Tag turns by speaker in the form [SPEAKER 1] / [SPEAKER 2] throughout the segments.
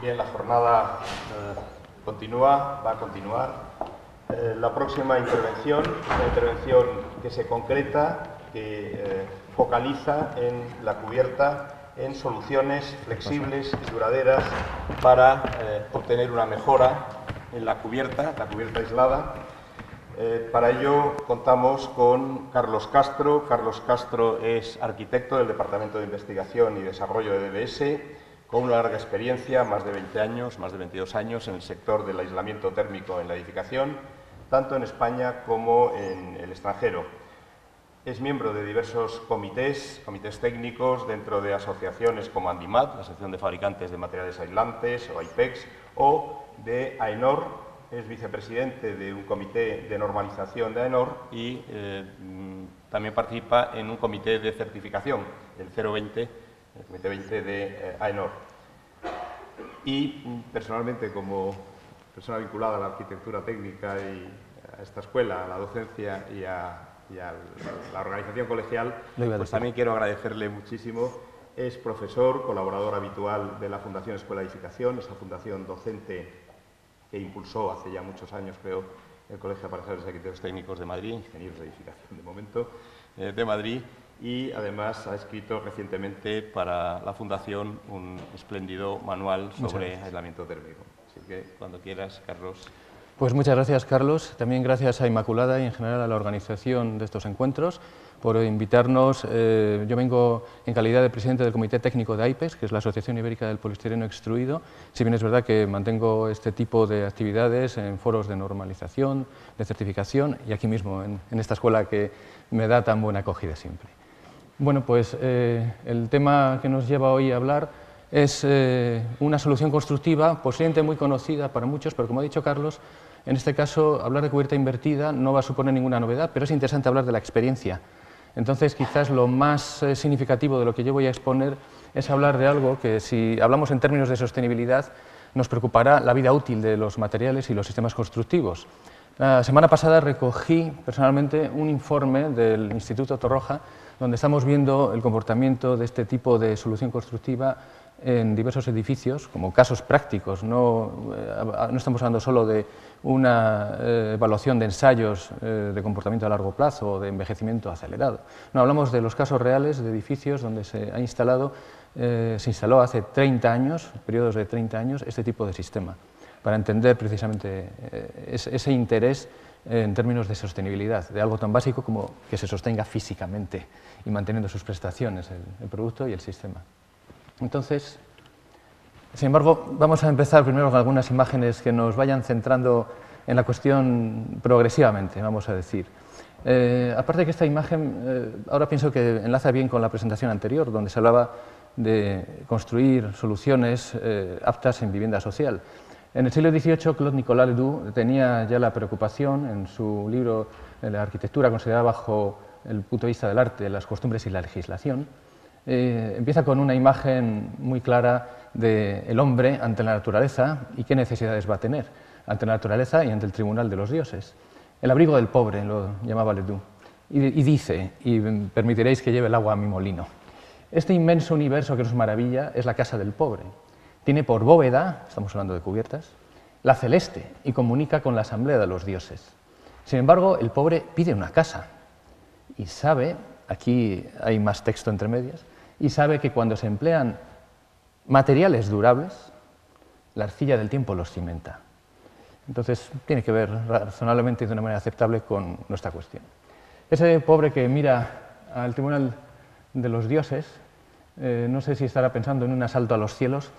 [SPEAKER 1] Bien, la jornada continúa, va a continuar. La próxima intervención es una intervención que se concreta, que focaliza en la cubierta, en soluciones flexibles y duraderas para obtener una mejora en la cubierta aislada. Para ello contamos con Carlos Castro. Carlos Castro es arquitecto del Departamento de Investigación y Desarrollo de DBS, con una larga experiencia, más de 20 años, más de 22 años, en el sector del aislamiento térmico en la edificación, tanto en España como en el extranjero. Es miembro de diversos comités técnicos dentro de asociaciones como ANDIMAT, la Asociación de Fabricantes de Materiales Aislantes, o AIPEX, o de AENOR. Es vicepresidente de un comité de normalización de AENOR y también participa en un comité de certificación, el 020, el comité 20 de AENOR. Y personalmente, como persona vinculada a la arquitectura técnica y a esta escuela, a la docencia y a la organización colegial, pues también quiero agradecerle muchísimo. Es profesor, colaborador habitual de la Fundación Escuela de Edificación, esa fundación docente que impulsó hace ya muchos años, creo, el Colegio de Aparejadores de Arquitectos Técnicos de Madrid, Ingenieros de Edificación de momento, de Madrid, y además ha escrito recientemente para la Fundación un espléndido manual sobre aislamiento térmico. Así que cuando quieras, Carlos.
[SPEAKER 2] Pues muchas gracias, Carlos. También gracias a Inmaculada y en general a la organización de estos encuentros por invitarnos. Yo vengo en calidad de presidente del Comité Técnico de AIPEX, que es la Asociación Ibérica del Poliestireno Extruido, si bien es verdad que mantengo este tipo de actividades en foros de normalización, de certificación y aquí mismo, en esta escuela que me da tan buena acogida siempre. Bueno, pues el tema que nos lleva hoy a hablar es una solución constructiva, posiblemente muy conocida para muchos, pero como ha dicho Carlos, en este caso hablar de cubierta invertida no va a suponer ninguna novedad, pero es interesante hablar de la experiencia. Entonces, quizás lo más significativo de lo que yo voy a exponer es hablar de algo que, si hablamos en términos de sostenibilidad, nos preocupará la vida útil de los materiales y los sistemas constructivos. La semana pasada recogí personalmente un informe del Instituto Torroja, donde estamos viendo el comportamiento de este tipo de solución constructiva en diversos edificios, como casos prácticos. No estamos hablando solo de una evaluación de ensayos de comportamiento a largo plazo o de envejecimiento acelerado. No, hablamos de los casos reales de edificios donde se instaló hace 30 años, periodos de 30 años, este tipo de sistema, para entender precisamente ese interés en términos de sostenibilidad, de algo tan básico como que se sostenga físicamente y manteniendo sus prestaciones, el producto y el sistema. Entonces, sin embargo, vamos a empezar primero con algunas imágenes que nos vayan centrando en la cuestión progresivamente, vamos a decir. Aparte de que esta imagen, ahora pienso que enlaza bien con la presentación anterior, donde se hablaba de construir soluciones aptas en vivienda social. En el siglo XVIII, Claude Nicolas Ledoux tenía ya la preocupación en su libro de la arquitectura considerada bajo el punto de vista del arte, las costumbres y la legislación. Empieza con una imagen muy clara del hombre ante la naturaleza y qué necesidades va a tener ante la naturaleza y ante el tribunal de los dioses. El abrigo del pobre, lo llamaba Ledoux, y dice, y permitiréis que lleve el agua a mi molino. Este inmenso universo que nos maravilla es la casa del pobre. Tiene por bóveda, estamos hablando de cubiertas, la celeste y comunica con la asamblea de los dioses. Sin embargo, el pobre pide una casa y sabe, aquí hay más texto entre medias, y sabe que cuando se emplean materiales durables, la arcilla del tiempo los cimenta. Entonces, tiene que ver razonablemente de una manera aceptable con nuestra cuestión. Ese pobre que mira al tribunal de los dioses, no sé si estará pensando en un asalto a los cielos,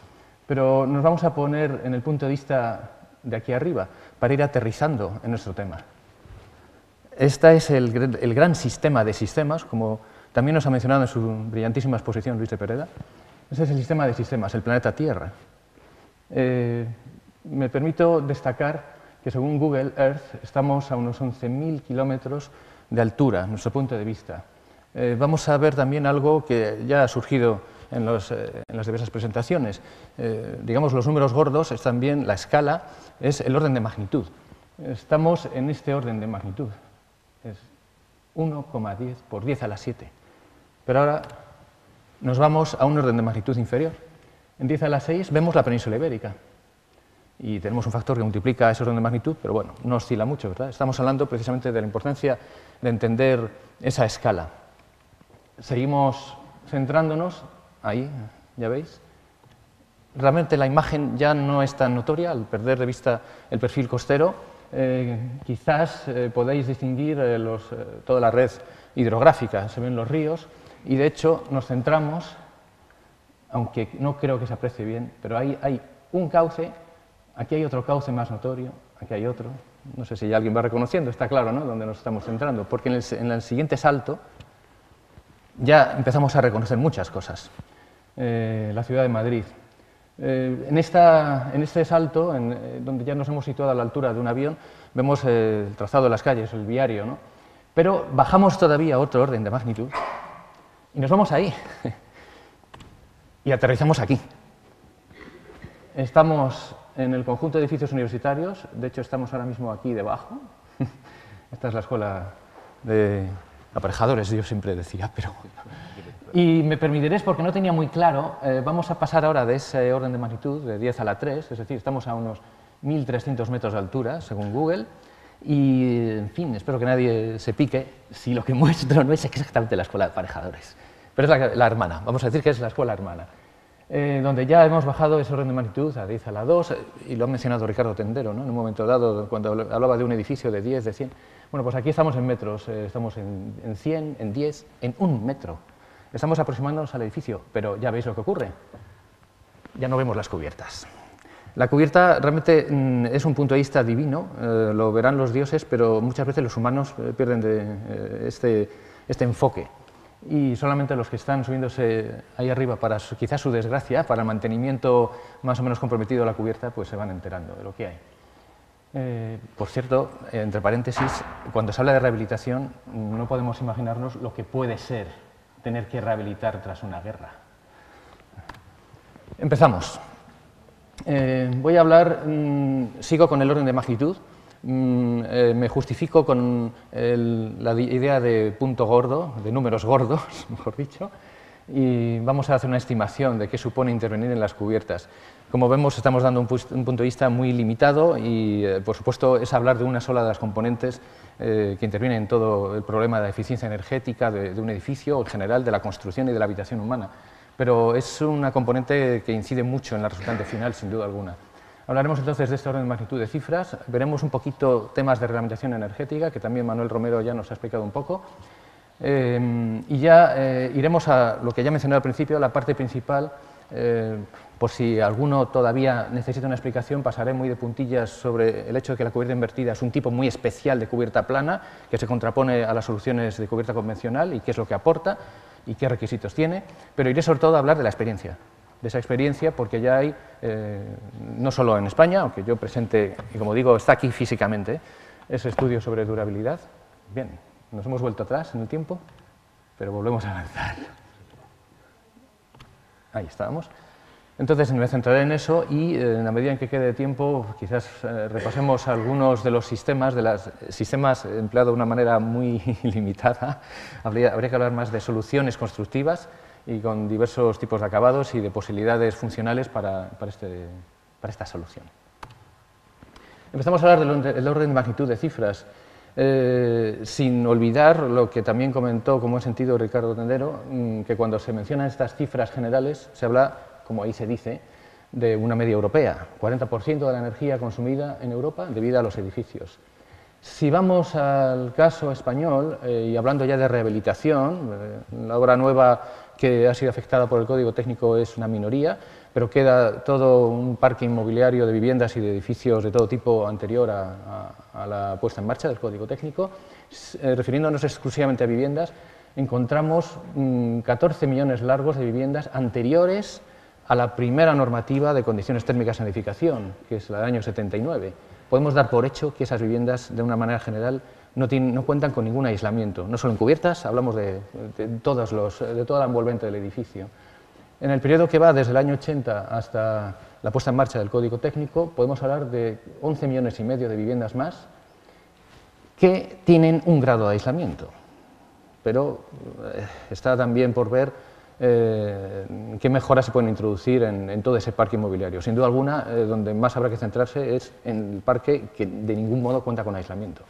[SPEAKER 2] pero nos vamos a poner en el punto de vista de aquí arriba, para ir aterrizando en nuestro tema. Este es el gran sistema de sistemas, como también nos ha mencionado en su brillantísima exposición Luis de Pereda. Ese es el sistema de sistemas, el planeta Tierra. Me permito destacar que según Google Earth estamos a unos 11.000 kilómetros de altura, nuestro punto de vista. Vamos a ver también algo que ya ha surgido en las diversas presentaciones. Digamos, los números gordos están bien, la escala es el orden de magnitud. Estamos en este orden de magnitud. Es 1,10 por 10 a la 7. Pero ahora nos vamos a un orden de magnitud inferior. En 10 a la 6 vemos la península ibérica. Y tenemos un factor que multiplica ese orden de magnitud, pero bueno, no oscila mucho, ¿verdad? Estamos hablando precisamente de la importancia de entender esa escala. Seguimos centrándonos, ahí, ya veis. Realmente la imagen ya no es tan notoria al perder de vista el perfil costero. Quizás podáis distinguir toda la red hidrográfica, se ven los ríos, y de hecho nos centramos, aunque no creo que se aprecie bien, pero hay un cauce. Aquí hay otro cauce más notorio, aquí hay otro. No sé si alguien va reconociendo, está claro, ¿no?, dónde nos estamos centrando, porque en el siguiente salto ya empezamos a reconocer muchas cosas. La ciudad de Madrid. En este salto, donde ya nos hemos situado a la altura de un avión, vemos el trazado de las calles, el viario, ¿no? Pero bajamos todavía a otro orden de magnitud y nos vamos ahí y aterrizamos aquí. Estamos en el conjunto de edificios universitarios, de hecho estamos ahora mismo aquí debajo. Esta es la escuela de aparejadores, yo siempre decía, pero... Y me permitiréis, porque no tenía muy claro, vamos a pasar ahora de ese orden de magnitud, de 10 a la 3, es decir, estamos a unos 1.300 metros de altura, según Google, y, en fin, espero que nadie se pique si lo que muestro no es exactamente la escuela de aparejadores, pero es la hermana, vamos a decir que es la escuela hermana. Donde ya hemos bajado ese orden de magnitud a 10 a la 2, y lo ha mencionado Ricardo Tendero, ¿no?, en un momento dado, cuando hablaba de un edificio de 10, de 100. Bueno, pues aquí estamos en metros, estamos en 100, en 10, en 1 metro. Estamos aproximándonos al edificio, pero ya veis lo que ocurre. Ya no vemos las cubiertas. La cubierta realmente es un punto de vista divino, lo verán los dioses, pero muchas veces los humanos pierden de este enfoque. Y solamente los que están subiéndose ahí arriba para quizás su desgracia, para el mantenimiento más o menos comprometido de la cubierta, pues se van enterando de lo que hay. Por cierto, entre paréntesis, cuando se habla de rehabilitación no podemos imaginarnos lo que puede ser tener que rehabilitar tras una guerra. Empezamos. Voy a hablar, sigo con el orden de magnitud. Me justifico con la idea de punto gordo, de números gordos, mejor dicho, y vamos a hacer una estimación de qué supone intervenir en las cubiertas. Como vemos, estamos dando un punto de vista muy limitado y, por supuesto, es hablar de una sola de las componentes que intervienen en todo el problema de la eficiencia energética de un edificio, o en general de la construcción y de la habitación humana. Pero es una componente que incide mucho en la resultante final, sin duda alguna. Hablaremos entonces de este orden de magnitud de cifras, veremos un poquito temas de reglamentación energética, que también Manuel Romero ya nos ha explicado un poco, y ya iremos a lo que ya mencioné al principio, la parte principal. Por si alguno todavía necesita una explicación, pasaré muy de puntillas sobre el hecho de que la cubierta invertida es un tipo muy especial de cubierta plana, que se contrapone a las soluciones de cubierta convencional y qué es lo que aporta y qué requisitos tiene, pero iré sobre todo a hablar de la experiencia. De esa experiencia, porque ya hay, no solo en España, aunque yo presente, y como digo, está aquí físicamente, ese estudio sobre durabilidad. Bien, nos hemos vuelto atrás en el tiempo, pero volvemos a avanzar. Ahí estábamos. Entonces me centraré en eso y, en la medida en que quede tiempo, quizás repasemos algunos de los sistemas, empleado de una manera muy limitada. Habría que hablar más de soluciones constructivas y con diversos tipos de acabados y de posibilidades funcionales para esta solución. Empezamos a hablar del orden de magnitud de cifras, sin olvidar lo que también comentó con buen sentido Ricardo Tendero, que cuando se mencionan estas cifras generales se habla, como ahí se dice, de una media europea, 40% de la energía consumida en Europa debida a los edificios. Si vamos al caso español, y hablando ya de rehabilitación, la obra nueva que ha sido afectada por el Código Técnico es una minoría, pero queda todo un parque inmobiliario de viviendas y de edificios de todo tipo anterior a la puesta en marcha del Código Técnico. Refiriéndonos exclusivamente a viviendas, encontramos 14 millones largos de viviendas anteriores a la primera normativa de condiciones térmicas en edificación, que es la del año 79. Podemos dar por hecho que esas viviendas, de una manera general, no cuentan con ningún aislamiento, no solo en cubiertas, hablamos de toda la envolvente del edificio. En el periodo que va desde el año 80 hasta la puesta en marcha del Código Técnico, podemos hablar de 11,5 millones de viviendas más que tienen un grado de aislamiento. Pero está también por ver qué mejoras se pueden introducir en todo ese parque inmobiliario. Sin duda alguna, donde más habrá que centrarse es en el parque que de ningún modo cuenta con aislamiento,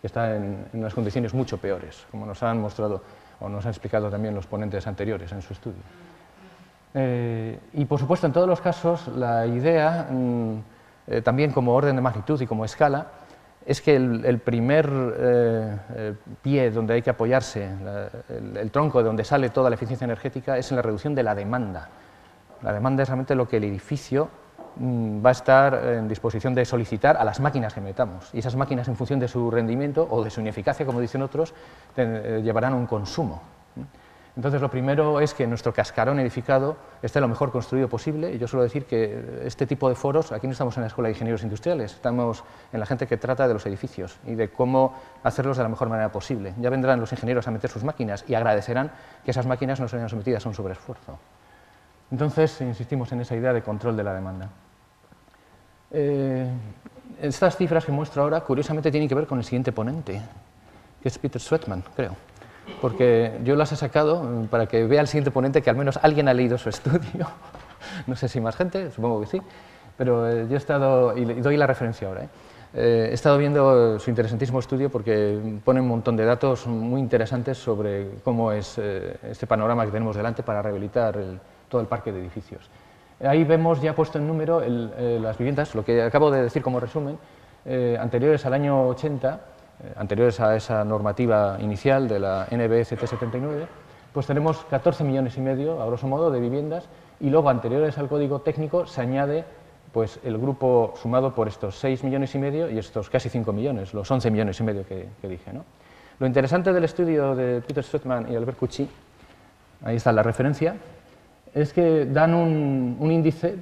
[SPEAKER 2] que está en unas condiciones mucho peores, como nos han mostrado o nos han explicado también los ponentes anteriores en su estudio. Y por supuesto, en todos los casos, la idea, también como orden de magnitud y como escala, es que el primer pie donde hay que apoyarse, el tronco de donde sale toda la eficiencia energética, es en la reducción de la demanda. La demanda es realmente lo que el edificio va a estar en disposición de solicitar a las máquinas que metamos. Y esas máquinas, en función de su rendimiento o de su ineficacia, como dicen otros, llevarán un consumo. Entonces, lo primero es que nuestro cascarón edificado esté lo mejor construido posible. Y yo suelo decir que este tipo de foros, aquí no estamos en la Escuela de Ingenieros Industriales, estamos en la gente que trata de los edificios y de cómo hacerlos de la mejor manera posible. Ya vendrán los ingenieros a meter sus máquinas y agradecerán que esas máquinas no se vean sometidas a un sobreesfuerzo. Entonces, insistimos en esa idea de control de la demanda. Estas cifras que muestro ahora, curiosamente, tienen que ver con el siguiente ponente, que es Peter Sweatman, creo. Porque yo las he sacado para que vea el siguiente ponente que al menos alguien ha leído su estudio. No sé si más gente, supongo que sí, pero yo he estado, y doy la referencia ahora, he estado viendo su interesantísimo estudio porque pone un montón de datos muy interesantes sobre cómo es este panorama que tenemos delante para rehabilitar todo el parque de edificios. Ahí vemos ya puesto en número las viviendas, lo que acabo de decir como resumen, anteriores al año 80, anteriores a esa normativa inicial de la NBCT 79, pues tenemos 14,5 millones, a grosso modo, de viviendas, y luego, anteriores al código técnico, se añade pues, el grupo sumado por estos 6,5 millones y estos casi 5 millones, los 11,5 millones que dije, ¿no? Lo interesante del estudio de Peter Sweatman y Albert Cucci, ahí está la referencia, es que dan un índice,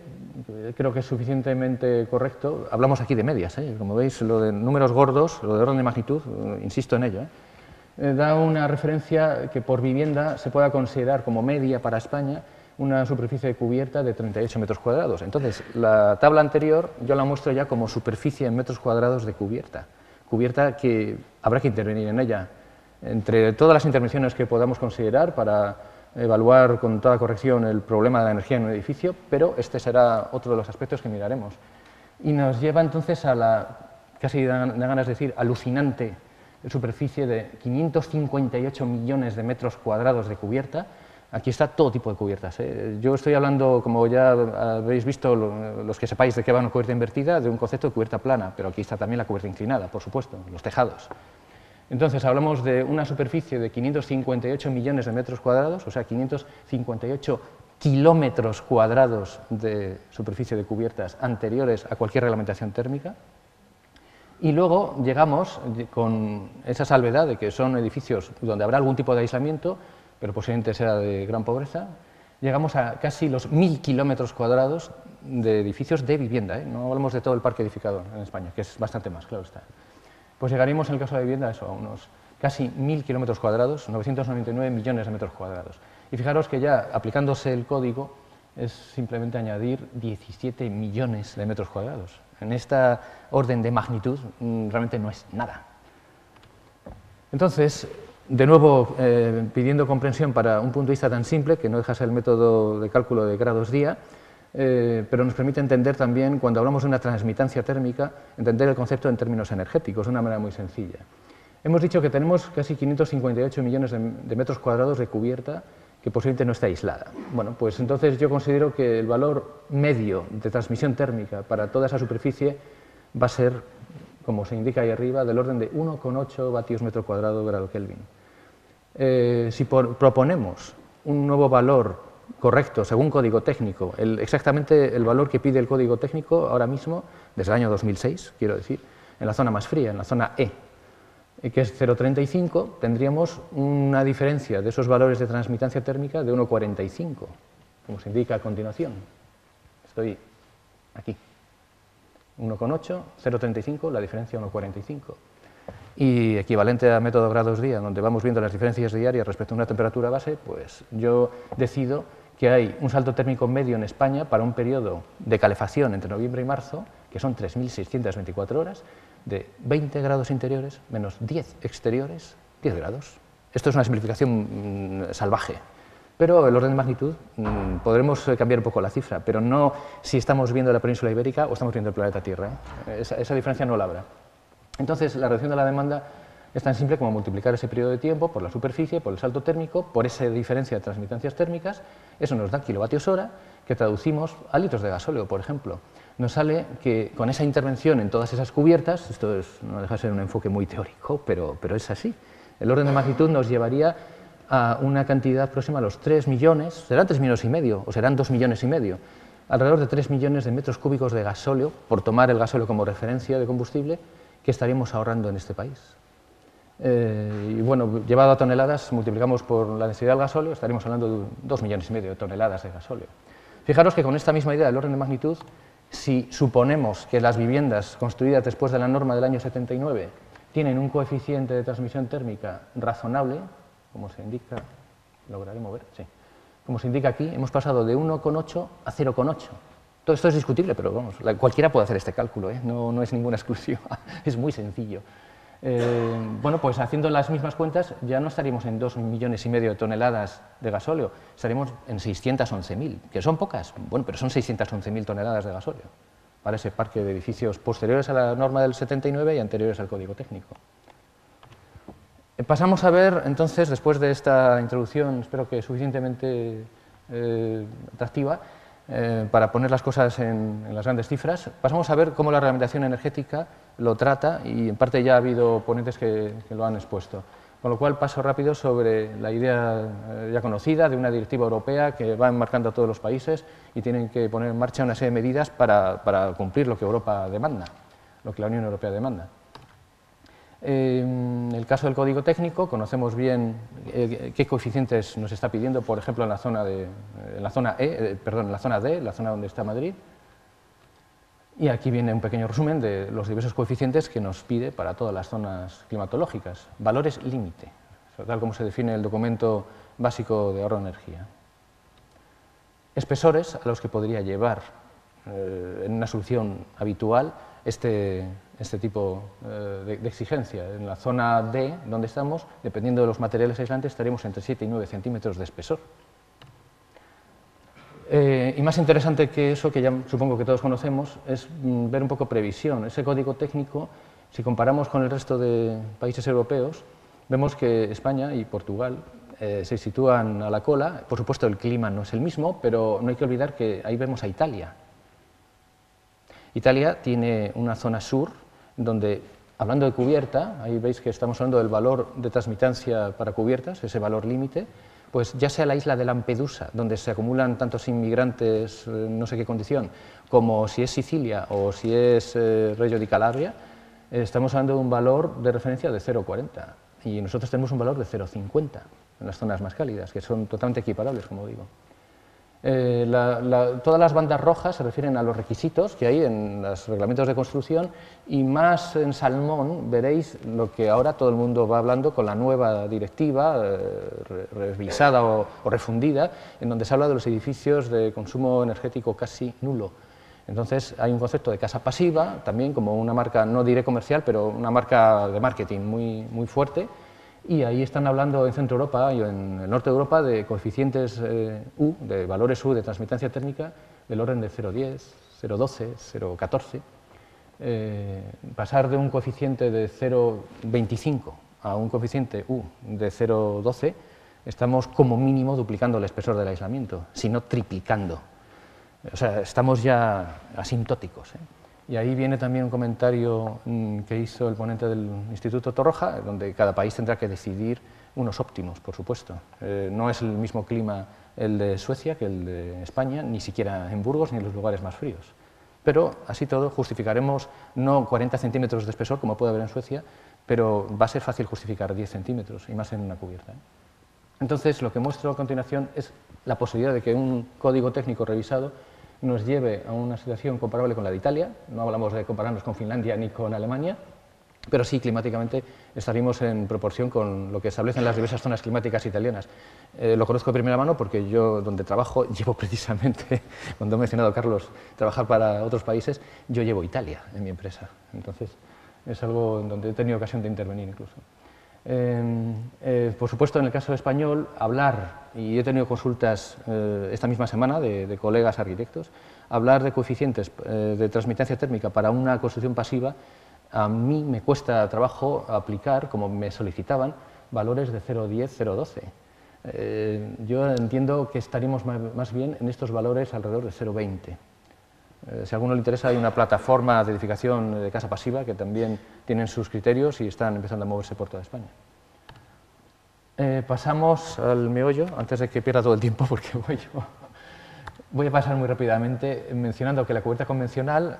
[SPEAKER 2] creo que es suficientemente correcto. Hablamos aquí de medias, como veis, lo de números gordos, lo de orden de magnitud, insisto en ello, da una referencia que por vivienda se pueda considerar como media para España una superficie de cubierta de 38 metros cuadrados. Entonces, la tabla anterior yo la muestro ya como superficie en metros cuadrados de cubierta, cubierta que habrá que intervenir en ella. Entre todas las intervenciones que podamos considerar para evaluar con toda corrección el problema de la energía en un edificio, pero este será otro de los aspectos que miraremos. Y nos lleva entonces a la, casi da ganas de decir, alucinante superficie de 558 millones de metros cuadrados de cubierta. Aquí está todo tipo de cubiertas. Yo estoy hablando, como ya habréis visto, los que sepáis de qué va una cubierta invertida, de un concepto de cubierta plana, pero aquí está también la cubierta inclinada, por supuesto, los tejados. Entonces, hablamos de una superficie de 558 millones de metros cuadrados, o sea, 558 kilómetros cuadrados de superficie de cubiertas anteriores a cualquier reglamentación térmica. Y luego llegamos, con esa salvedad de que son edificios donde habrá algún tipo de aislamiento, pero posiblemente sea de gran pobreza, llegamos a casi los 1.000 kilómetros cuadrados de edificios de vivienda. No hablamos de todo el parque edificado en España, que es bastante más, claro está. Pues llegaríamos en el caso de vivienda a eso, a unos casi 1.000 kilómetros cuadrados, 999 millones de metros cuadrados. Y fijaros que ya aplicándose el código es simplemente añadir 17 millones de metros cuadrados. En esta orden de magnitud realmente no es nada. Entonces, de nuevo, pidiendo comprensión para un punto de vista tan simple, que no deja ser el método de cálculo de grados día, pero nos permite entender también, cuando hablamos de una transmitancia térmica, entender el concepto en términos energéticos de una manera muy sencilla. Hemos dicho que tenemos casi 558 millones de metros cuadrados de cubierta que posiblemente no está aislada. Bueno, pues entonces yo considero que el valor medio de transmisión térmica para toda esa superficie va a ser, como se indica ahí arriba, del orden de 1,8 vatios metro cuadrado grado Kelvin. Si proponemos un nuevo valor correcto, según código técnico, exactamente el valor que pide el código técnico ahora mismo, desde el año 2006, quiero decir, en la zona más fría, en la zona E, que es 0,35, tendríamos una diferencia de esos valores de transmitancia térmica de 1,45, como se indica a continuación. Estoy aquí. 1,8, 0,35, la diferencia 1,45. Y equivalente a método grados día, donde vamos viendo las diferencias diarias respecto a una temperatura base, pues yo decido que hay un salto térmico medio en España para un periodo de calefacción entre noviembre y marzo, que son 3.624 horas, de 20 grados interiores menos 10 exteriores, 10 grados. Esto es una simplificación salvaje, Pero el orden de magnitud, podremos cambiar un poco la cifra, pero no si estamos viendo la península ibérica o estamos viendo el planeta Tierra. Esa diferencia no la habrá. Entonces, la reducción de la demanda es tan simple como multiplicar ese periodo de tiempo por la superficie, por el salto térmico, por esa diferencia de transmitancias térmicas. Eso nos da kilovatios hora, que traducimos a litros de gasóleo, por ejemplo. Nos sale que con esa intervención en todas esas cubiertas, esto no deja de ser un enfoque muy teórico, pero es así. El orden de magnitud nos llevaría a una cantidad próxima a los 3 millones, serán 3 millones y medio o serán 2 millones y medio, alrededor de 3 millones de metros cúbicos de gasóleo, por tomar el gasóleo como referencia de combustible, que estaríamos ahorrando en este país. Y bueno, llevado a toneladas, multiplicamos por la densidad del gasóleo, estaríamos hablando de 2 millones y medio de toneladas de gasóleo. Fijaros que con esta misma idea del orden de magnitud, si suponemos que las viviendas construidas después de la norma del año 79 tienen un coeficiente de transmisión térmica razonable, como se indica, ¿lograré mover? Sí. Como se indica aquí, hemos pasado de 1,8 a 0,8. Todo esto es discutible, pero vamos, cualquiera puede hacer este cálculo, no es ninguna exclusiva, es muy sencillo. Bueno, pues haciendo las mismas cuentas ya no estaríamos en 2 millones y medio de toneladas de gasóleo, estaríamos en 611.000, que son pocas, bueno, pero son 611.000 toneladas de gasóleo para ese parque de edificios posteriores a la norma del 79 y anteriores al Código Técnico. Pasamos a ver, entonces, después de esta introducción, espero que suficientemente atractiva, para poner las cosas en las grandes cifras, pasamos a ver cómo la reglamentación energética lo trata y en parte ya ha habido ponentes que lo han expuesto. Con lo cual paso rápido sobre la idea ya conocida de una directiva europea que va enmarcando a todos los países y tienen que poner en marcha una serie de medidas para cumplir lo que Europa demanda, lo que la Unión Europea demanda. En el caso del Código Técnico conocemos bien qué coeficientes nos está pidiendo, por ejemplo, en la zona D, la zona donde está Madrid. Y aquí viene un pequeño resumen de los diversos coeficientes que nos pide para todas las zonas climatológicas. Valores límite, tal como se define el documento básico de ahorro de energía. Espesores a los que podría llevar en una solución habitual este tipo de exigencia. En la zona D, donde estamos, dependiendo de los materiales aislantes, estaremos entre 7 y 9 centímetros de espesor. Y más interesante que eso, que ya supongo que todos conocemos, es ver un poco previsión. Ese Código Técnico, si comparamos con el resto de países europeos, vemos que España y Portugal se sitúan a la cola. Por supuesto, el clima no es el mismo, pero no hay que olvidar que ahí vemos a Italia. Italia tiene una zona sur donde, hablando de cubierta, ahí veis que estamos hablando del valor de transmitancia para cubiertas, ese valor límite, pues ya sea la isla de Lampedusa, donde se acumulan tantos inmigrantes, no sé qué condición, como si es Sicilia o si es Reggio di Calabria, estamos hablando de un valor de referencia de 0,40 y nosotros tenemos un valor de 0,50 en las zonas más cálidas, que son totalmente equiparables, como digo. Todas las bandas rojas se refieren a los requisitos que hay en los reglamentos de construcción y más en salmón veréis lo que ahora todo el mundo va hablando con la nueva directiva revisada o refundida, en donde se habla de los edificios de consumo energético casi nulo. Entonces hay un concepto de casa pasiva, también como una marca, no diré comercial, pero una marca de marketing muy fuerte. Y ahí están hablando en Centro Europa y en el norte de Europa de coeficientes U, de valores U de transmitancia térmica del orden de 0,10, 0,12, 0,14. Pasar de un coeficiente de 0,25 a un coeficiente U de 0,12, estamos como mínimo duplicando el espesor del aislamiento, si no triplicando. O sea, estamos ya asintóticos, ¿eh? Y ahí viene también un comentario que hizo el ponente del Instituto Torroja, donde cada país tendrá que decidir unos óptimos, por supuesto. No es el mismo clima el de Suecia que el de España, ni siquiera en Burgos ni en los lugares más fríos. Pero así todo justificaremos no 40 centímetros de espesor, como puede haber en Suecia, pero va a ser fácil justificar 10 centímetros, y más en una cubierta, ¿eh? Entonces, lo que muestro a continuación es la posibilidad de que un código técnico revisado nos lleve a una situación comparable con la de Italia. No hablamos de compararnos con Finlandia ni con Alemania, pero sí climáticamente estaríamos en proporción con lo que establecen las diversas zonas climáticas italianas. Lo conozco de primera mano porque yo, donde trabajo, llevo precisamente, cuando he mencionado, Carlos, trabajar para otros países, yo llevo Italia en mi empresa. Entonces, es algo en donde he tenido ocasión de intervenir incluso. Por supuesto, en el caso español, hablar, y he tenido consultas esta misma semana de colegas arquitectos, hablar de coeficientes de transmitancia térmica para una construcción pasiva, a mí me cuesta trabajo aplicar, como me solicitaban, valores de 0,10, 0,12. Yo entiendo que estaríamos más bien en estos valores alrededor de 0,20. Si a alguno le interesa, hay una plataforma de edificación de casa pasiva que también tienen sus criterios y están empezando a moverse por toda España. Pasamos al meollo, antes de que pierda todo el tiempo, porque voy a pasar muy rápidamente mencionando que la cubierta convencional,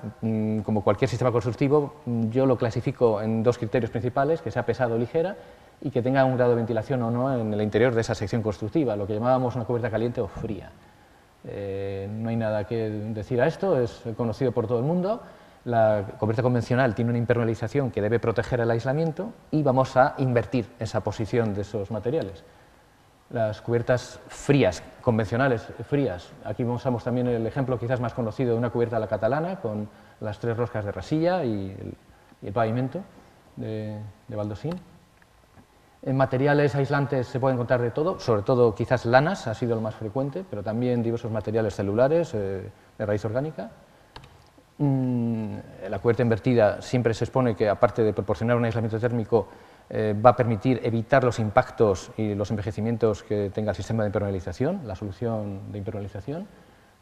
[SPEAKER 2] como cualquier sistema constructivo, yo lo clasifico en dos criterios principales, que sea pesado o ligera, y que tenga un grado de ventilación o no en el interior de esa sección constructiva, lo que llamábamos una cubierta caliente o fría. No hay nada que decir a esto, es conocido por todo el mundo. La cubierta convencional tiene una impermeabilización que debe proteger el aislamiento y vamos a invertir esa posición de esos materiales. Las cubiertas frías, convencionales frías, aquí mostramos también el ejemplo quizás más conocido de una cubierta a la catalana con las 3 roscas de rasilla y el pavimento de baldosín. En materiales aislantes se puede encontrar de todo, sobre todo quizás lanas ha sido lo más frecuente, pero también diversos materiales celulares de raíz orgánica. La cubierta invertida siempre se expone que, aparte de proporcionar un aislamiento térmico, va a permitir evitar los impactos y los envejecimientos que tenga el sistema de impermeabilización, la solución de impermeabilización,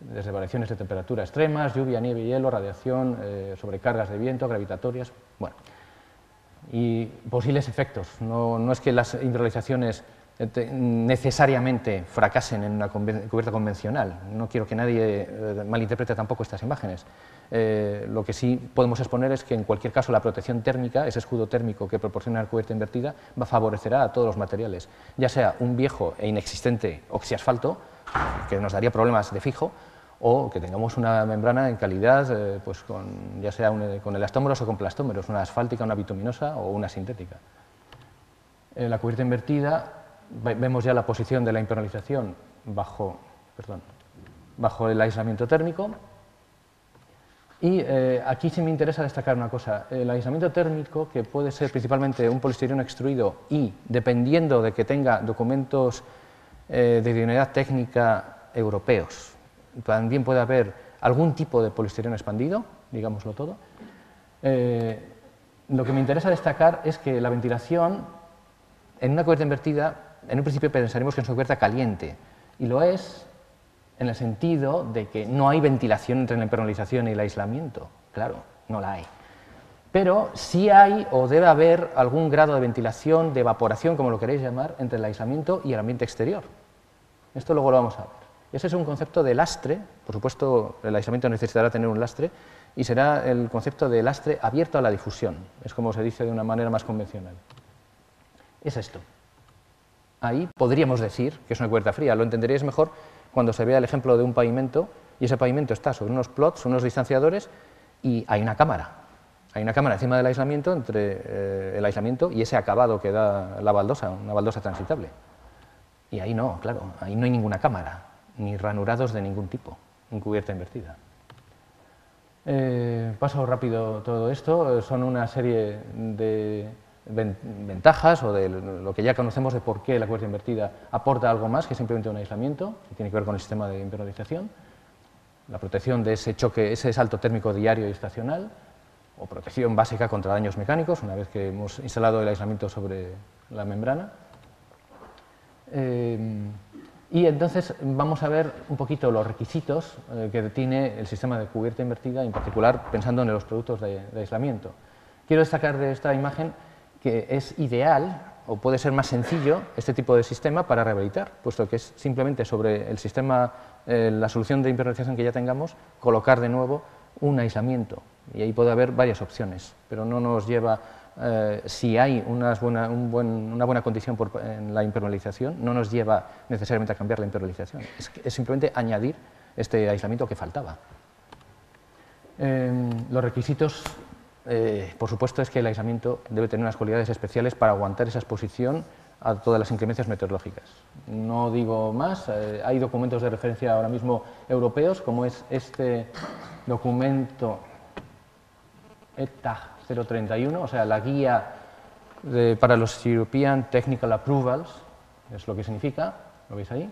[SPEAKER 2] desde variaciones de temperatura extremas, lluvia, nieve, hielo, radiación, sobrecargas de viento, gravitatorias, bueno, y posibles efectos. No es que las impermeabilizaciones necesariamente fracasen en una cubierta convencional. No quiero que nadie malinterprete tampoco estas imágenes. Lo que sí podemos exponer es que en cualquier caso la protección térmica, ese escudo térmico que proporciona la cubierta invertida, favorecerá a todos los materiales, ya sea un viejo e inexistente oxiasfalto, que nos daría problemas de fijo, o que tengamos una membrana en calidad, pues ya sea con elastómeros o con plastómeros, una asfáltica, una bituminosa o una sintética. La cubierta invertida, vemos ya la posición de la impermeabilización bajo el aislamiento térmico. Y aquí sí me interesa destacar una cosa, el aislamiento térmico, que puede ser principalmente un poliestireno extruido y, dependiendo de que tenga documentos de idoneidad técnica europeos, también puede haber algún tipo de poliestireno expandido, digámoslo todo. Lo que me interesa destacar es que la ventilación en una cubierta invertida, en un principio pensaremos que es una cubierta caliente, y lo es en el sentido de que no hay ventilación entre la impermeabilización y el aislamiento. Claro, no la hay. Pero sí hay o debe haber algún grado de ventilación, de evaporación, como lo queréis llamar, entre el aislamiento y el ambiente exterior. Esto luego lo vamos a ver. Ese es un concepto de lastre, por supuesto el aislamiento necesitará tener un lastre, y será el concepto de lastre abierto a la difusión, es como se dice de una manera más convencional. Es esto. Ahí podríamos decir que es una cubierta fría, lo entenderéis mejor cuando se vea el ejemplo de un pavimento, y ese pavimento está sobre unos plots, unos distanciadores, y hay una cámara. Hay una cámara encima del aislamiento, entre el aislamiento y ese acabado que da la baldosa, una baldosa transitable. Y ahí no, claro, ahí no hay ninguna cámara, ni ranurados de ningún tipo, en cubierta invertida. Paso rápido todo esto, son una serie de ventajas o de lo que ya conocemos de por qué la cubierta invertida aporta algo más que simplemente un aislamiento, que tiene que ver con el sistema de impermeabilización, la protección de ese choque, ese salto térmico diario y estacional, o protección básica contra daños mecánicos, una vez que hemos instalado el aislamiento sobre la membrana. Y entonces vamos a ver un poquito los requisitos que tiene el sistema de cubierta invertida, en particular pensando en los productos de aislamiento. Quiero destacar de esta imagen que es ideal, o puede ser más sencillo, este tipo de sistema para rehabilitar, puesto que es simplemente sobre el sistema, la solución de impermeabilización que ya tengamos, colocar de nuevo un aislamiento. Y ahí puede haber varias opciones, pero no nos lleva, si hay una buena condición en la impermeabilización, no nos lleva necesariamente a cambiar la impermeabilización, es simplemente añadir este aislamiento que faltaba. Los requisitos, por supuesto, es que el aislamiento debe tener unas cualidades especiales para aguantar esa exposición a todas las inclemencias meteorológicas. No digo más, hay documentos de referencia ahora mismo europeos, como es este documento ETA 031, o sea, la guía para los European Technical Approvals, es lo que significa, lo veis ahí,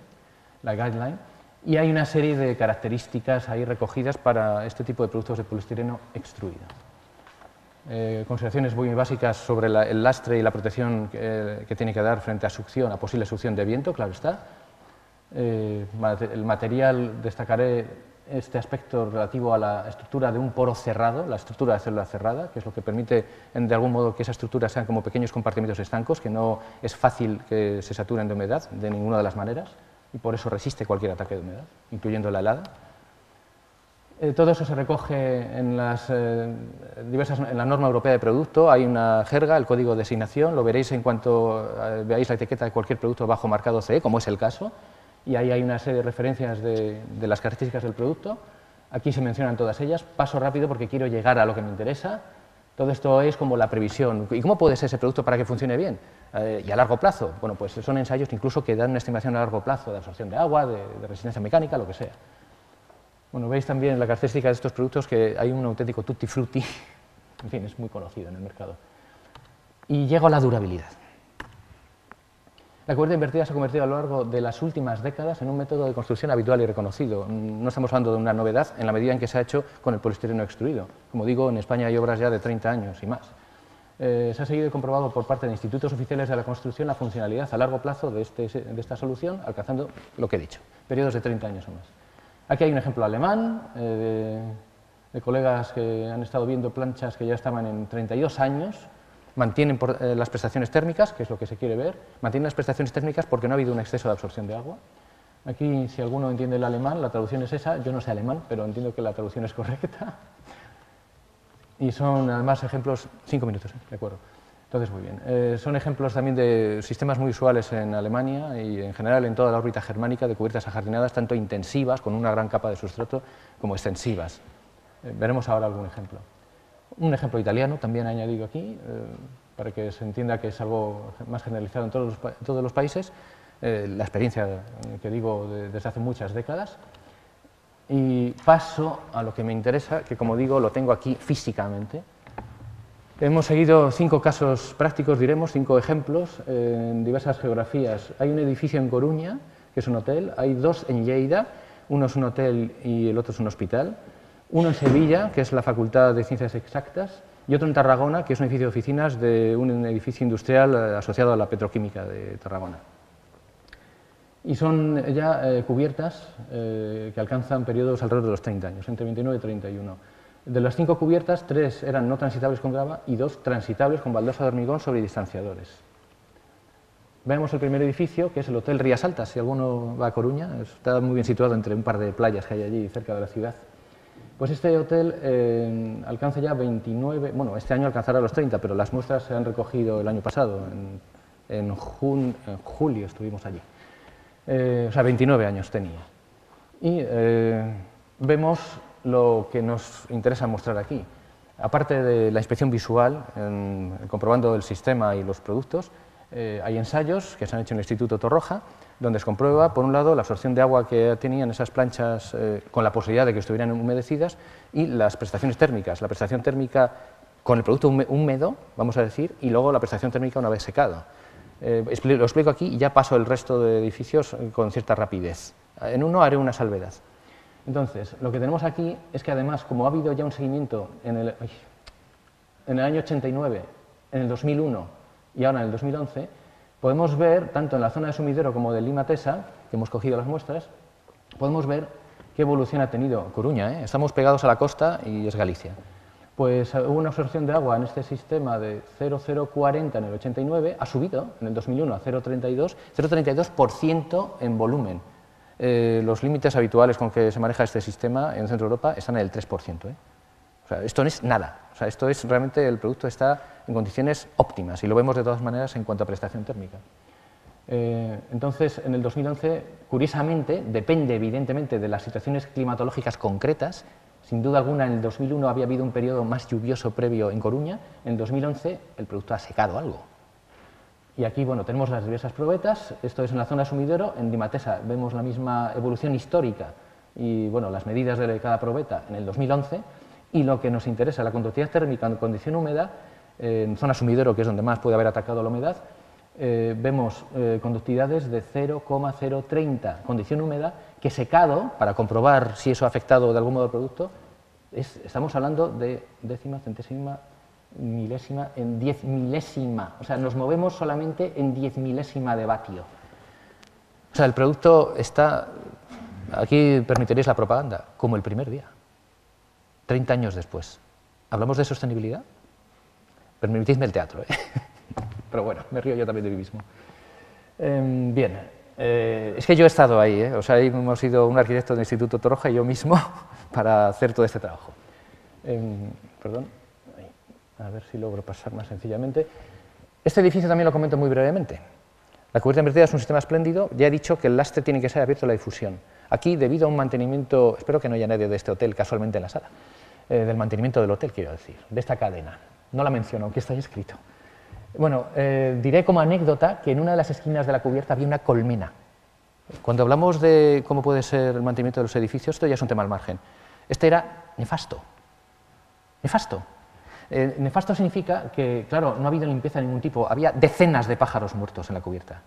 [SPEAKER 2] la guideline, y hay una serie de características ahí recogidas para este tipo de productos de poliestireno extruido. Consideraciones muy básicas sobre el lastre y la protección que tiene que dar frente a succión, a posible succión de viento, claro está. El material, destacaré este aspecto relativo a la estructura de un poro cerrado, la estructura de célula cerrada, que es lo que permite, de algún modo, que esa estructura sean como pequeños compartimentos estancos, que no es fácil que se saturen de humedad de ninguna de las maneras, y por eso resiste cualquier ataque de humedad, incluyendo la helada. Todo eso se recoge en la norma europea de producto, hay una jerga, el código de designación, lo veréis en cuanto veáis la etiqueta de cualquier producto bajo marcado CE, como es el caso, y ahí hay una serie de referencias de las características del producto. Aquí se mencionan todas ellas. Paso rápido porque quiero llegar a lo que me interesa. Todo esto es como la previsión. ¿Y cómo puede ser ese producto para que funcione bien? Y a largo plazo. Bueno, pues son ensayos incluso que dan una estimación a largo plazo de absorción de agua, de resistencia mecánica, lo que sea. Bueno, veis también la característica de estos productos que hay un auténtico tutti frutti. En fin, es muy conocido en el mercado. Y llego a la durabilidad. La cubierta invertida se ha convertido a lo largo de las últimas décadas en un método de construcción habitual y reconocido. No estamos hablando de una novedad en la medida en que se ha hecho con el poliestireno extruido. Como digo, en España hay obras ya de 30 años y más. Se ha seguido y comprobado por parte de institutos oficiales de la construcción la funcionalidad a largo plazo de esta solución, alcanzando lo que he dicho, periodos de 30 años o más. Aquí hay un ejemplo alemán de colegas que han estado viendo planchas que ya estaban en 32 años. Mantienen las prestaciones térmicas, que es lo que se quiere ver, mantienen las prestaciones térmicas porque no ha habido un exceso de absorción de agua. Aquí, si alguno entiende el alemán, la traducción es esa. Yo no sé alemán, pero entiendo que la traducción es correcta. Y son además ejemplos, 5 minutos, de acuerdo. Entonces, muy bien. Son ejemplos también de sistemas muy usuales en Alemania y en general en toda la órbita germánica de cubiertas ajardinadas, tanto intensivas, con una gran capa de sustrato, como extensivas. Veremos ahora algún ejemplo. Un ejemplo italiano también añadido aquí, para que se entienda que es algo más generalizado en todos los países, la experiencia que digo desde hace muchas décadas. Y paso a lo que me interesa, que como digo lo tengo aquí físicamente. Hemos seguido 5 casos prácticos, diremos, 5 ejemplos en diversas geografías. Hay un edificio en Coruña, que es un hotel, hay 2 en Lleida, uno es un hotel y el otro es un hospital. Uno en Sevilla, que es la Facultad de Ciencias Exactas, y otro en Tarragona, que es un edificio de oficinas de un edificio industrial asociado a la petroquímica de Tarragona. Y son ya cubiertas que alcanzan periodos alrededor de los 30 años, entre 29 y 31. De las 5 cubiertas, 3 eran no transitables con grava y 2 transitables con baldosa de hormigón sobre distanciadores. Vemos el primer edificio, que es el Hotel Rías Altas, si alguno va a Coruña, está muy bien situado entre un par de playas que hay allí cerca de la ciudad. Pues este hotel alcanza ya 29, bueno, este año alcanzará los 30, pero las muestras se han recogido el año pasado, en julio estuvimos allí. O sea, 29 años tenía. Y vemos lo que nos interesa mostrar aquí. Aparte de la inspección visual, comprobando el sistema y los productos, hay ensayos que se han hecho en el Instituto Torroja, donde se comprueba, por un lado, la absorción de agua que tenían esas planchas con la posibilidad de que estuvieran humedecidas y las prestaciones térmicas. La prestación térmica con el producto húmedo, vamos a decir, y luego la prestación térmica una vez secado. Lo explico aquí y ya paso el resto de edificios con cierta rapidez. En uno haré una salvedad. Entonces, lo que tenemos aquí es que además, como ha habido ya un seguimiento en el año 89, en el 2001 y ahora en el 2011, podemos ver, tanto en la zona de sumidero como de Lima Tesa, que hemos cogido las muestras, podemos ver qué evolución ha tenido Coruña. Estamos pegados a la costa y es Galicia. Pues hubo una absorción de agua en este sistema de 0,040 en el 89, ha subido en el 2001 a 0,32% en volumen. Los límites habituales con que se maneja este sistema en Centro Europa están en el 3%. O sea, esto no es nada. O sea, esto es realmente, el producto está en condiciones óptimas y lo vemos de todas maneras en cuanto a prestación térmica. Entonces, en el 2011, curiosamente, depende evidentemente de las situaciones climatológicas concretas. Sin duda alguna, en el 2001 había habido un periodo más lluvioso previo en Coruña. En el 2011, el producto ha secado algo. Y aquí, bueno, tenemos las diversas probetas. Esto es en la zona sumidero. En Lima Tesa vemos la misma evolución histórica y, bueno, las medidas de cada probeta en el 2011. Y lo que nos interesa, la conductividad térmica en condición húmeda,
[SPEAKER 3] en zona sumidero, que es donde más puede haber atacado la humedad, vemos conductividades de 0,030, condición húmeda, que secado, para comprobar si eso ha afectado de algún modo al producto, estamos hablando de décima, centésima, milésima, en 10 milésima. O sea, nos movemos solamente en 10 milésima de vatio. O sea, el producto está, aquí permitiréis la propaganda, como el primer día, 30 años después. ¿Hablamos de sostenibilidad? Permitidme el teatro, ¿eh? Pero bueno, me río yo también de mí mismo. Bien, es que yo he estado ahí, ¿eh? O sea, ahí hemos sido un arquitecto del Instituto Torroja y yo mismo para hacer todo este trabajo. Perdón, ahí. A ver si logro pasar más sencillamente. Este edificio también lo comento muy brevemente. La cubierta invertida es un sistema espléndido. Ya he dicho que el lastre tiene que ser abierto a la difusión. Aquí, debido a un mantenimiento, espero que no haya nadie de este hotel casualmente en la sala, del mantenimiento del hotel, quiero decir, de esta cadena. No la menciono, aunque está ahí escrito. Bueno, diré como anécdota que en una de las esquinas de la cubierta había una colmena. Cuando hablamos de cómo puede ser el mantenimiento de los edificios, esto ya es un tema al margen. Este era nefasto. Nefasto. Nefasto significa que, claro, no ha habido limpieza de ningún tipo. Había decenas de pájaros muertos en la cubierta.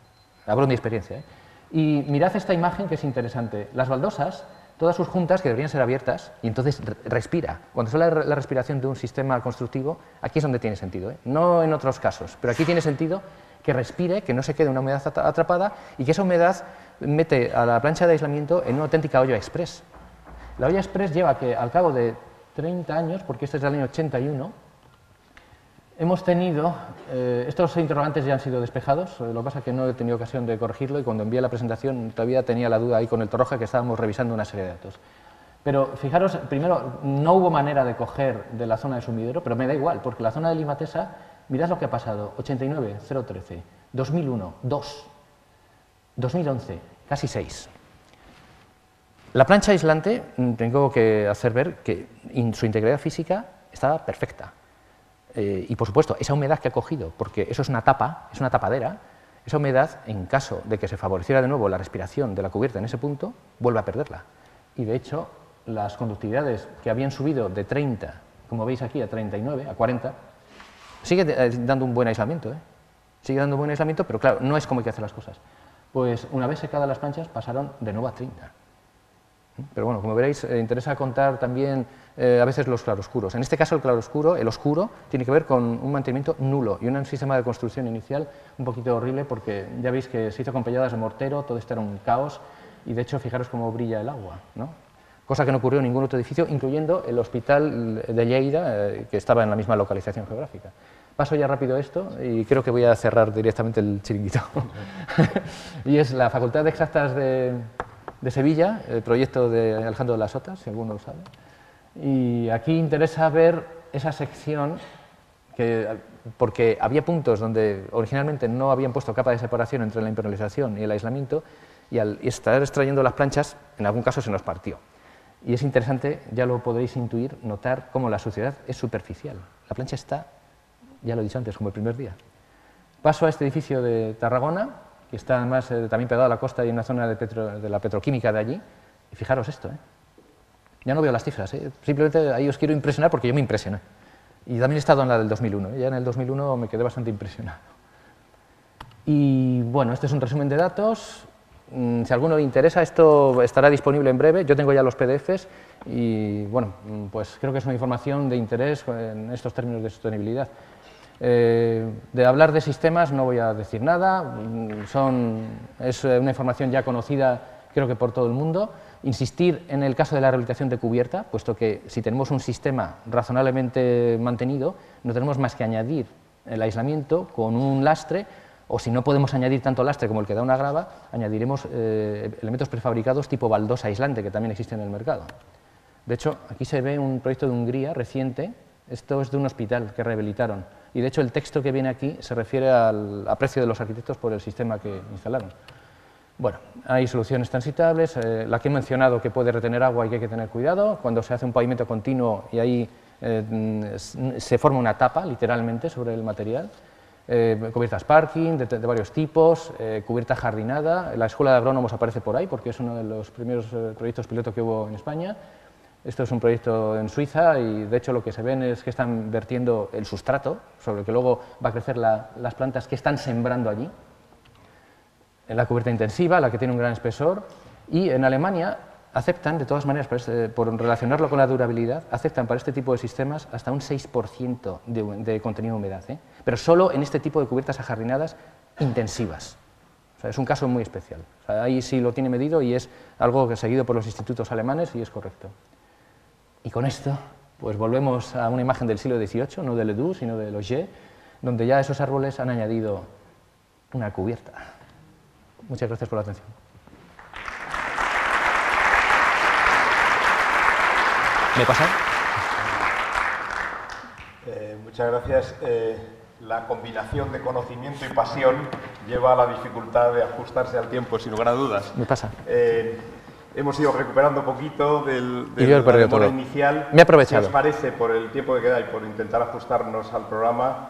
[SPEAKER 3] Hablo de mi experiencia, ¿eh? Y mirad esta imagen que es interesante. Las baldosas, todas sus juntas, que deberían ser abiertas, y entonces respira. Cuando sale la respiración de un sistema constructivo, aquí es donde tiene sentido, ¿eh? No en otros casos, pero aquí tiene sentido que respire, que no se quede una humedad atrapada y que esa humedad mete a la plancha de aislamiento en una auténtica olla express. La olla express lleva que al cabo de 30 años, porque este es del año 81, hemos tenido, estos interrogantes ya han sido despejados, lo que pasa es que no he tenido ocasión de corregirlo y cuando envié la presentación todavía tenía la duda ahí con el Torroja que estábamos revisando una serie de datos. Pero fijaros, primero, no hubo manera de coger de la zona de sumidero, pero me da igual, porque la zona de Limatesa, mirad lo que ha pasado, 89, 0,13, 2001, 2, 2011, casi 6. La plancha aislante, tengo que hacer ver que su integridad física estaba perfecta. Y por supuesto, esa humedad que ha cogido, porque eso es una tapa, es una tapadera, esa humedad, en caso de que se favoreciera de nuevo la respiración de la cubierta en ese punto, vuelve a perderla. Y de hecho, las conductividades que habían subido de 30, como veis aquí, a 39, a 40, sigue dando un buen aislamiento, ¿eh? Sigue dando un buen aislamiento, pero claro, no es como hay que hacer las cosas. Pues una vez secadas las planchas, pasaron de nuevo a 30. Pero bueno, como veréis, interesa contar también a veces los claroscuros. En este caso, el claroscuro, el oscuro, tiene que ver con un mantenimiento nulo y un sistema de construcción inicial un poquito horrible porque ya veis que se hizo con pelladas de mortero, todo esto era un caos y de hecho fijaros cómo brilla el agua, ¿no? Cosa que no ocurrió en ningún otro edificio, incluyendo el hospital de Lleida, que estaba en la misma localización geográfica. Paso ya rápido esto y creo que voy a cerrar directamente el chiringuito. Y es la Facultad de Exactas de Sevilla, el proyecto de Alejandro de las Sotas, si alguno lo sabe. Y aquí interesa ver esa sección, porque había puntos donde originalmente no habían puesto capa de separación entre la impermeabilización y el aislamiento, y al estar extrayendo las planchas, en algún caso se nos partió. Y es interesante, ya lo podréis intuir, notar cómo la suciedad es superficial. La plancha está, ya lo he dicho antes, como el primer día. Paso a este edificio de Tarragona, que está además también pegado a la costa y en una zona de la petroquímica de allí. Y fijaros esto, ¿eh? Ya no veo las cifras, ¿eh? Simplemente ahí os quiero impresionar porque yo me impresioné. Y también he estado en la del 2001, ¿eh? Ya en el 2001 me quedé bastante impresionado. Y bueno, este es un resumen de datos. Si a alguno le interesa, esto estará disponible en breve. Yo tengo ya los PDFs y bueno, pues creo que es una información de interés en estos términos de sostenibilidad. De hablar de sistemas no voy a decir nada, es una información ya conocida creo que por todo el mundo. Insistir en el caso de la rehabilitación de cubierta, puesto que si tenemos un sistema razonablemente mantenido, no tenemos más que añadir el aislamiento con un lastre, o si no podemos añadir tanto lastre como el que da una grava, añadiremos elementos prefabricados tipo baldosa aislante, que también existe en el mercado. De hecho, aquí se ve un proyecto de Hungría reciente, esto es de un hospital que rehabilitaron, y de hecho el texto que viene aquí se refiere al aprecio de los arquitectos por el sistema que instalaron. Bueno, hay soluciones transitables, la que he mencionado que puede retener agua y que hay que tener cuidado, cuando se hace un pavimento continuo y ahí se forma una tapa, literalmente, sobre el material, cubiertas parking de varios tipos, cubierta jardinada, la Escuela de Agrónomos aparece por ahí porque es uno de los primeros proyectos piloto que hubo en España, Esto es un proyecto en Suiza y de hecho lo que se ven es que están vertiendo el sustrato sobre el que luego va a crecer las plantas que están sembrando allí. En la cubierta intensiva, la que tiene un gran espesor, y en Alemania aceptan, de todas maneras, por relacionarlo con la durabilidad, aceptan para este tipo de sistemas hasta un 6% de contenido de humedad, pero solo en este tipo de cubiertas ajardinadas intensivas. O sea, es un caso muy especial. O sea, ahí sí lo tiene medido y es algo que seguido por los institutos alemanes y es correcto. Y con esto, pues volvemos a una imagen del siglo XVIII, no de Ledoux, sino de Loger, donde ya esos árboles han añadido una cubierta. Muchas gracias por la atención. ¿Me pasa?
[SPEAKER 1] Muchas gracias. La combinación de conocimiento y pasión lleva a la dificultad de ajustarse al tiempo, sin lugar a dudas.
[SPEAKER 3] Me pasa.
[SPEAKER 1] Hemos ido recuperando un poquito de
[SPEAKER 3] la
[SPEAKER 1] demora inicial.
[SPEAKER 3] Me he aprovechado.
[SPEAKER 1] Si os parece, por el tiempo que queda y por intentar ajustarnos al programa,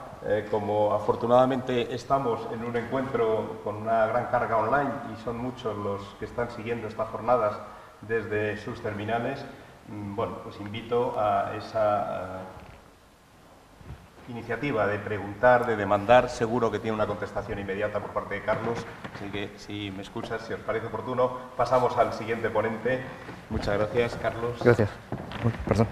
[SPEAKER 1] como afortunadamente estamos en un encuentro con una gran carga online y son muchos los que están siguiendo estas jornadas desde sus terminales, bueno, pues invito a esa iniciativa de preguntar, de demandar. Seguro que tiene una contestación inmediata por parte de Carlos, así que si me escuchas, si os parece oportuno, pasamos al siguiente ponente. Muchas gracias, Carlos.
[SPEAKER 3] Gracias. Perdón.